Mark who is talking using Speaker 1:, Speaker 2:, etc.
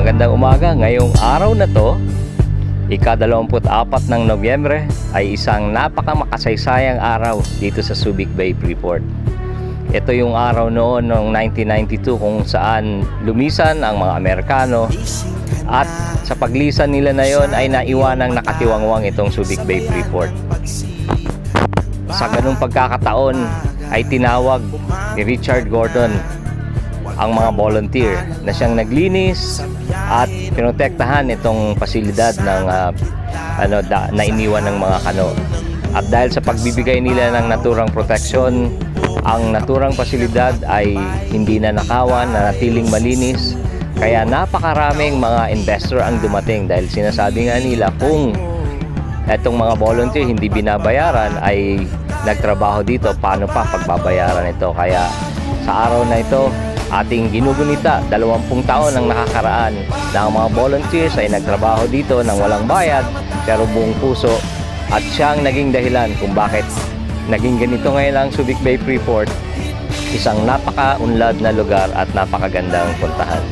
Speaker 1: Magandang umaga. Ngayong araw na to, ika-24 ng Nobyembre, ay isang napaka-makasaysayang araw dito sa Subic Bay, Freeport. Ito yung araw noon noong 1992 kung saan lumisan ang mga Amerikano, at sa paglisan nila na yon ay naiwanang nakatiwangwang itong Subic Bay, Freeport. Sa ganung pagkakataon ay tinawag ni Richard Gordon ang mga volunteer na siyang naglinis at pinotektahan itong pasilidad ng na iniwan ng mga kano. At dahil sa pagbibigay nila ng naturang proteksyon, ang naturang pasilidad ay hindi na nakawan, nanatiling malinis. Kaya napakaraming mga investor ang dumating dahil sinasabi nga nila kung itong mga volunteer hindi binabayaran ay nagtrabaho dito, paano pa pagbabayaran ito? Kaya sa araw na ito, ating ginugunita, 20 taon ang nakakaraan na ang mga volunteers ay nagtrabaho dito ng walang bayad pero buong puso, at siyang naging dahilan kung bakit naging ganito ngayon ang Subic Bay, Freeport, isang napaka-unlad na lugar at napakagandang puntahan.